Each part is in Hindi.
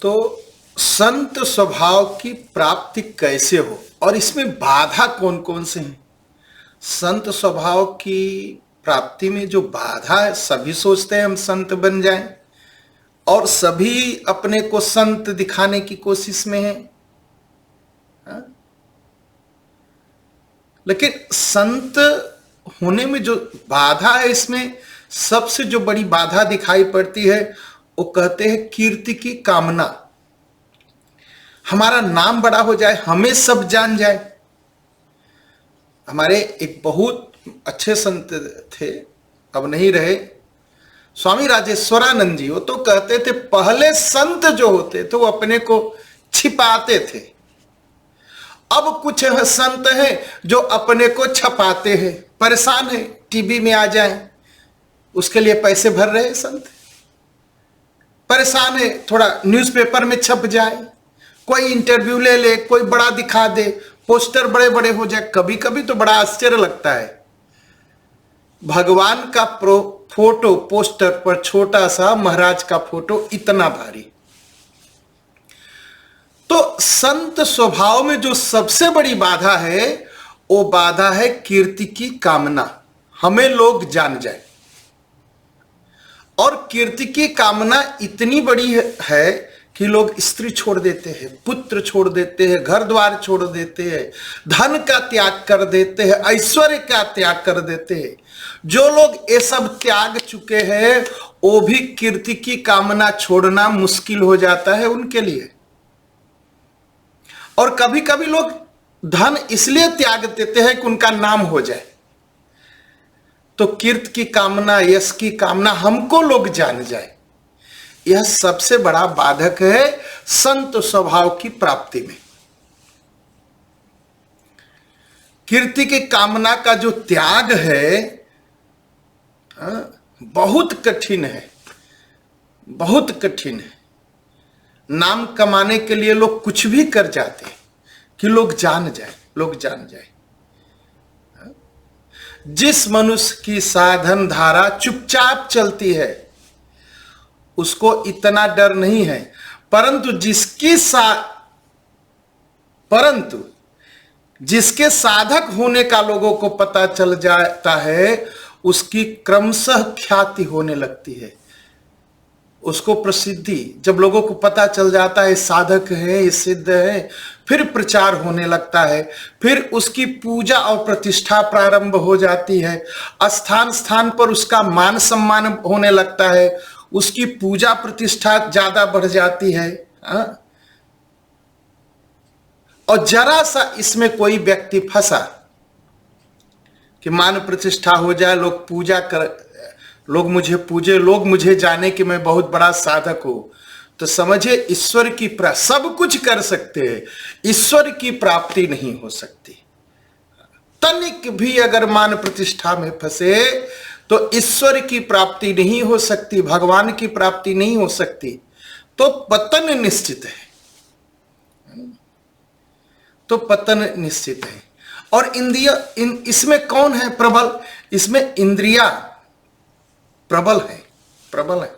तो संत स्वभाव की प्राप्ति कैसे हो और इसमें बाधा कौन कौन से हैं? संत स्वभाव की प्राप्ति में जो बाधा है, सभी सोचते हैं हम संत बन जाएं और सभी अपने को संत दिखाने की कोशिश में हैं। लेकिन संत होने में जो बाधा है, इसमें सबसे जो बड़ी बाधा दिखाई पड़ती है वो कहते हैं कीर्ति की कामना। हमारा नाम बड़ा हो जाए, हमें सब जान जाए। हमारे एक बहुत अच्छे संत थे, अब नहीं रहे, स्वामी राजेश्वरानंद जी। वो तो कहते थे पहले संत जो होते थे वो अपने को छिपाते थे, अब कुछ संत हैं जो अपने को छपाते हैं। परेशान है, टीवी में आ जाएं, उसके लिए पैसे भर रहे संत। परेशान है, थोड़ा न्यूज़पेपर में छप जाए, कोई इंटरव्यू ले ले, कोई बड़ा दिखा दे, पोस्टर बड़े बड़े हो जाए। कभी कभी तो बड़ा आश्चर्य लगता है, भगवान का फोटो पोस्टर पर छोटा सा, महाराज का फोटो इतना भारी। तो संत स्वभाव में जो सबसे बड़ी बाधा है वो बाधा है कीर्ति की कामना, हमें लोग जान जाए। और कीर्ति की कामना इतनी बड़ी है कि लोग स्त्री छोड़ देते हैं, पुत्र छोड़ देते हैं, घर द्वार छोड़ देते हैं, धन का त्याग कर देते हैं, ऐश्वर्य का त्याग कर देते हैं। जो लोग ये सब त्याग चुके हैं वो भी कीर्ति की कामना छोड़ना मुश्किल हो जाता है उनके लिए। और कभी कभी लोग धन इसलिए त्याग देते हैं कि उनका नाम हो जाए। तो कीर्ति की कामना, यश की कामना, हमको लोग जान जाए, यह सबसे बड़ा बाधक है संत स्वभाव की प्राप्ति में। कीर्ति की कामना का जो त्याग है बहुत कठिन है, बहुत कठिन है। नाम कमाने के लिए लोग कुछ भी कर जाते हैं कि लोग जान जाए, लोग जान जाए। जिस मनुष्य की साधन धारा चुपचाप चलती है उसको इतना डर नहीं है, परंतु जिसके साधक होने का लोगों को पता चल जाता है उसकी क्रमशः ख्याति होने लगती है, उसको प्रसिद्धि। जब लोगों को पता चल जाता है साधक है, ये सिद्ध है, फिर प्रचार होने लगता है, फिर उसकी पूजा और प्रतिष्ठा प्रारंभ हो जाती है, स्थान स्थान पर उसका मान सम्मान होने लगता है, उसकी पूजा प्रतिष्ठा ज्यादा बढ़ जाती है। और जरा सा इसमें कोई व्यक्ति फंसा कि मान प्रतिष्ठा हो जाए, लोग पूजा कर, लोग मुझे पूजे, लोग मुझे जाने कि मैं बहुत बड़ा साधक हूं, तो समझे ईश्वर की सब कुछ कर सकते हैं, ईश्वर की प्राप्ति नहीं हो सकती। तनिक भी अगर मान प्रतिष्ठा में फंसे तो ईश्वर की प्राप्ति नहीं हो सकती, भगवान की प्राप्ति नहीं हो सकती, तो पतन निश्चित है, तो पतन निश्चित है। और इसमें कौन है प्रबल? इसमें इंद्रिया प्रबल है, प्रबल है।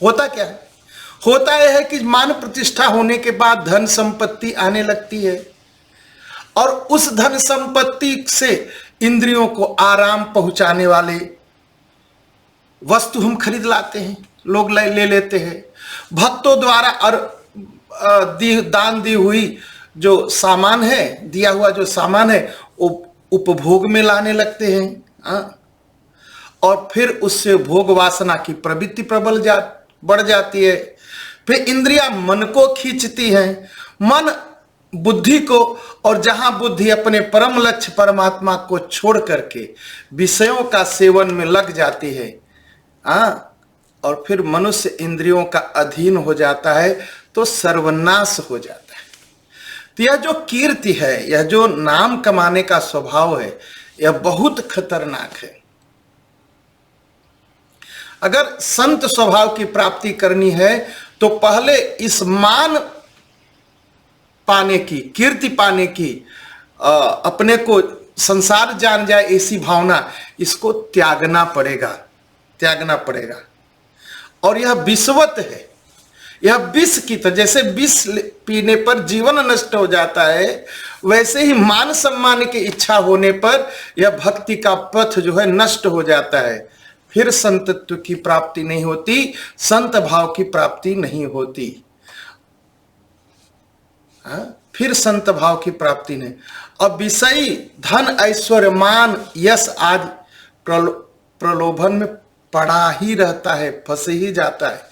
होता क्या है? होता यह है कि मान प्रतिष्ठा होने के बाद धन संपत्ति आने लगती है और उस धन संपत्ति से इंद्रियों को आराम पहुंचाने वाले वस्तु हम खरीद लाते हैं, लोग ले लेते हैं। भक्तों द्वारा और दान दी हुई जो सामान है, दिया हुआ जो सामान है वो उपभोग में लाने लगते हैं। और फिर उससे भोग वासना की प्रवृत्ति बढ़ जाती है। फिर इंद्रियां मन को खींचती हैं, मन बुद्धि को, और जहां बुद्धि अपने परम लक्ष्य परमात्मा को छोड़ करके विषयों का सेवन में लग जाती है, और फिर मनुष्य इंद्रियों का अधीन हो जाता है तो सर्वनाश हो जाता है। तो यह जो कीर्ति है, यह जो नाम कमाने का स्वभाव है, यह बहुत खतरनाक है। अगर संत स्वभाव की प्राप्ति करनी है तो पहले इस मान पाने की, कीर्ति पाने की, अपने को संसार जान जाए ऐसी भावना, इसको त्यागना पड़ेगा, त्यागना पड़ेगा। और यह विषवत है, यह विष की तरह, जैसे विष पीने पर जीवन नष्ट हो जाता है, वैसे ही मान सम्मान की इच्छा होने पर यह भक्ति का पथ जो है नष्ट हो जाता है। फिर संतत्व की प्राप्ति नहीं होती, संत भाव की प्राप्ति नहीं होती। फिर संत भाव की प्राप्ति नहीं। अब विषयी धन ऐश्वर्य मान यश आदि प्रलोभन में पड़ा ही रहता है, फंस ही जाता है।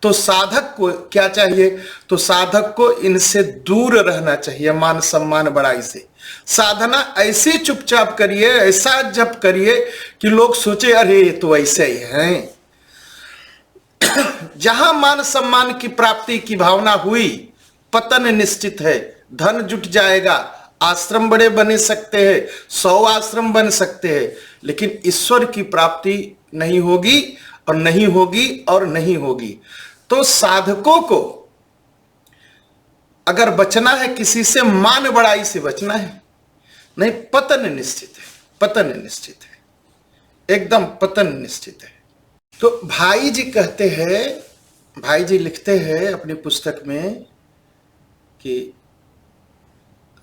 तो साधक को क्या चाहिए? तो साधक को इनसे दूर रहना चाहिए, मान सम्मान बड़ाई से। साधना ऐसे चुपचाप करिए, ऐसा जप करिए कि लोग सोचे अरे ये तो ऐसे ही हैं। जहां मान सम्मान की प्राप्ति की भावना हुई, पतन निश्चित है। धन जुट जाएगा, आश्रम बड़े बने सकते हैं, 100 आश्रम बन सकते हैं, लेकिन ईश्वर की प्राप्ति नहीं होगी और नहीं होगी और नहीं होगी। तो साधकों को अगर बचना है किसी से, मान बड़ाई से बचना है, नहीं पतन निश्चित है, पतन निश्चित है, एकदम पतन निश्चित है। तो भाई जी कहते हैं, भाई जी लिखते हैं अपनी पुस्तक में कि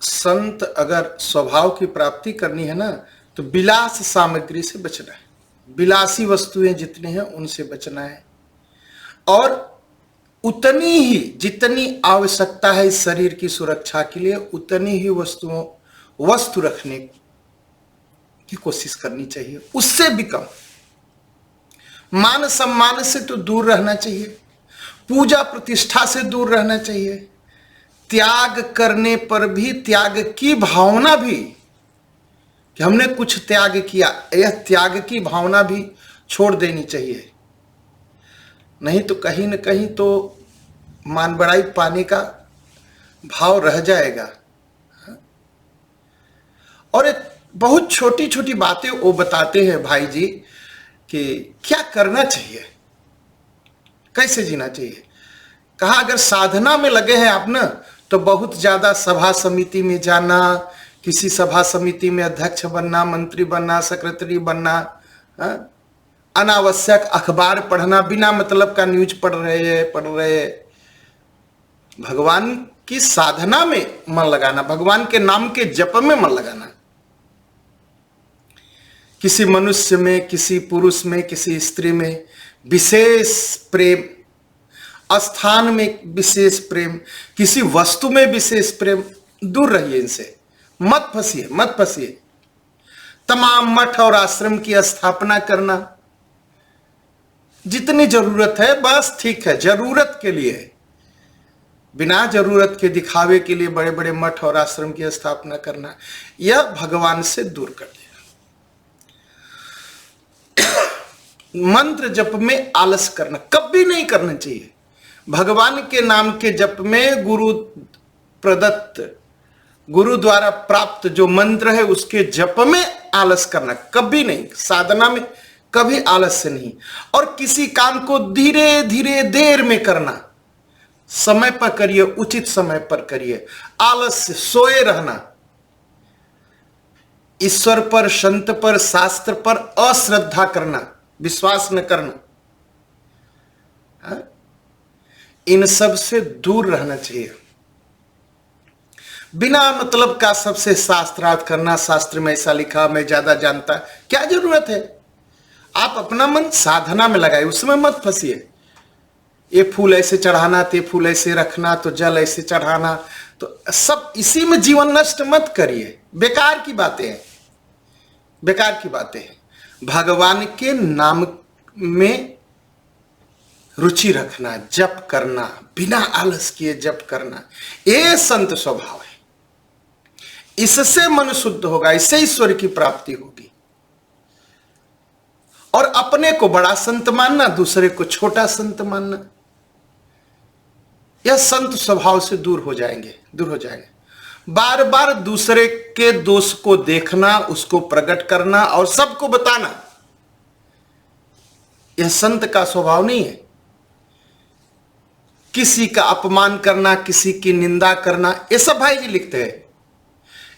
संत अगर स्वभाव की प्राप्ति करनी है ना, तो विलास सामग्री से बचना है, विलासी वस्तुएं जितनी हैं उनसे बचना है, और उतनी ही जितनी आवश्यकता है इस शरीर की सुरक्षा के लिए, उतनी ही वस्तु रखने की कोशिश करनी चाहिए, उससे भी कम। मान सम्मान से तो दूर रहना चाहिए, पूजा प्रतिष्ठा से दूर रहना चाहिए, त्याग करने पर भी त्याग की भावना भी, कि हमने कुछ त्याग किया, यह त्याग की भावना भी छोड़ देनी चाहिए। नहीं तो कहीं न कहीं तो मान बड़ाई पाने का भाव रह जाएगा। और एक बहुत छोटी छोटी बातें वो बताते हैं भाई जी कि क्या करना चाहिए, कैसे जीना चाहिए। कहा अगर साधना में लगे हैं आप ना, तो बहुत ज्यादा सभा समिति में जाना, किसी सभा समिति में अध्यक्ष बनना, मंत्री बनना, सेक्रेटरी बनना, अनावश्यक अखबार पढ़ना, बिना मतलब का न्यूज पढ़ रहे। भगवान की साधना में मन लगाना, भगवान के नाम के जप में मन लगाना। किसी मनुष्य में, किसी पुरुष में, किसी स्त्री में विशेष प्रेम, स्थान में विशेष प्रेम, किसी वस्तु में विशेष प्रेम, दूर रहिए इनसे, मत फंसिए, मत फंसिए। तमाम मठ और आश्रम की स्थापना करना जितनी जरूरत है बस ठीक है, जरूरत के लिए, बिना जरूरत के दिखावे के लिए बड़े बड़े मठ और आश्रम की स्थापना करना, यह भगवान से दूर कर देगा। मंत्र जप में आलस करना कभी नहीं करना चाहिए। भगवान के नाम के जप में गुरु प्रदत्त, गुरु द्वारा प्राप्त जो मंत्र है उसके जप में आलस करना कभी नहीं, साधना में कभी आलस्य नहीं। और किसी काम को धीरे धीरे देर में करना, समय पर करिए, उचित समय पर करिए। आलस्य, सोए रहना, ईश्वर पर, संत पर, शास्त्र पर अश्रद्धा करना, विश्वास न करना, इन सब से दूर रहना चाहिए। बिना मतलब का सबसे शास्त्रार्थ करना, शास्त्र में ऐसा लिखा, मैं ज्यादा जानता, क्या जरूरत है। आप अपना मन साधना में लगाए, उसमें मत फंसिए। ये फूल ऐसे चढ़ाना, ते फूल ऐसे रखना, तो जल ऐसे चढ़ाना, तो सब इसी में जीवन नष्ट मत करिए। बेकार की बातें हैं, बेकार की बातें हैं। भगवान के नाम में रुचि रखना, जप करना, बिना आलस किए जप करना, ये संत स्वभाव है। इससे मन शुद्ध होगा, इससे ईश्वर की प्राप्ति होगी। और अपने को बड़ा संत मानना, दूसरे को छोटा संत मानना, यह संत स्वभाव से दूर हो जाएंगे, दूर हो जाएंगे। बार बार दूसरे के दोष को देखना, उसको प्रकट करना और सबको बताना, यह संत का स्वभाव नहीं है। किसी का अपमान करना, किसी की निंदा करना, ये सब भाई जी लिखते हैं,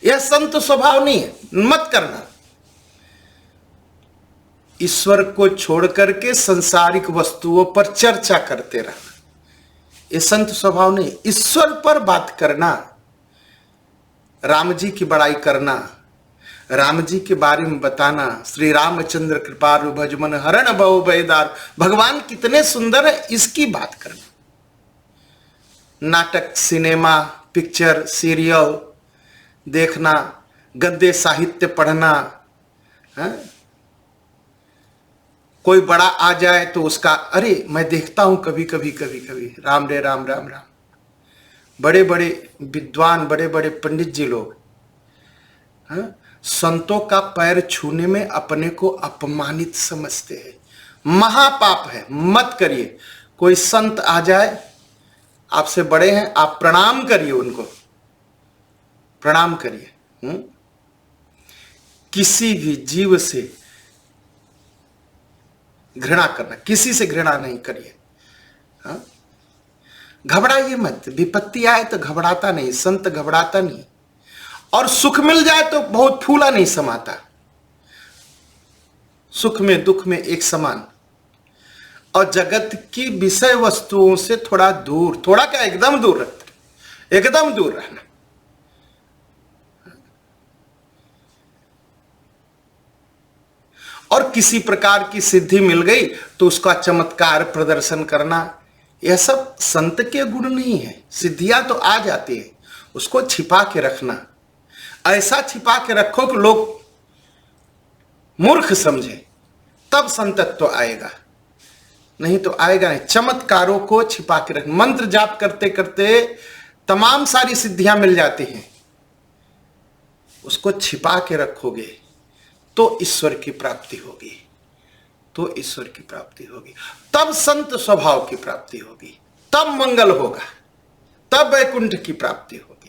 यह संत स्वभाव नहीं है, मत करना। ईश्वर को छोड़ करके संसारिक वस्तुओं पर चर्चा करते रहना, ये संत स्वभाव नहीं। ईश्वर पर बात करना, राम जी की बड़ाई करना, राम जी के बारे में बताना, श्री रामचंद्र कृपारु भजमन हरण भव भयदार, भगवान कितने सुंदर है, इसकी बात करना। नाटक, सिनेमा, पिक्चर, सीरियल देखना, गद्य साहित्य पढ़ना, है? कोई बड़ा आ जाए तो उसका, अरे मैं देखता हूं कभी कभी राम रे राम राम राम। बड़े बड़े विद्वान, बड़े बड़े पंडित जी लोग, है? संतों का पैर छूने में अपने को अपमानित समझते हैं, महापाप है, मत करिए। कोई संत आ जाए, आपसे बड़े हैं, आप प्रणाम करिए, उनको प्रणाम करिए। किसी भी जीव से घृणा करना, किसी से घृणा नहीं करिए। घबराइए मत, विपत्ति आए तो घबराता नहीं, संत घबराता नहीं, और सुख मिल जाए तो बहुत फूला नहीं समाता, सुख में दुख में एक समान। और जगत की विषय वस्तुओं से थोड़ा दूर, थोड़ा क्या एकदम दूर रखते, एकदम दूर रहना। और किसी प्रकार की सिद्धि मिल गई तो उसका चमत्कार प्रदर्शन करना, यह सब संत के गुण नहीं है। सिद्धियां तो आ जाती है, उसको छिपा के रखना, ऐसा छिपा के रखो कि लोग मूर्ख समझे, तब संतत्व आएगा, नहीं तो आएगा नहीं। चमत्कारों को छिपा के रख, मंत्र जाप करते करते तमाम सारी सिद्धियां मिल जाती हैं, उसको छिपा के रखोगे तो ईश्वर की प्राप्ति होगी, तो ईश्वर की प्राप्ति होगी, तब संत स्वभाव की प्राप्ति होगी, तब मंगल होगा, तब वैकुंठ की प्राप्ति होगी।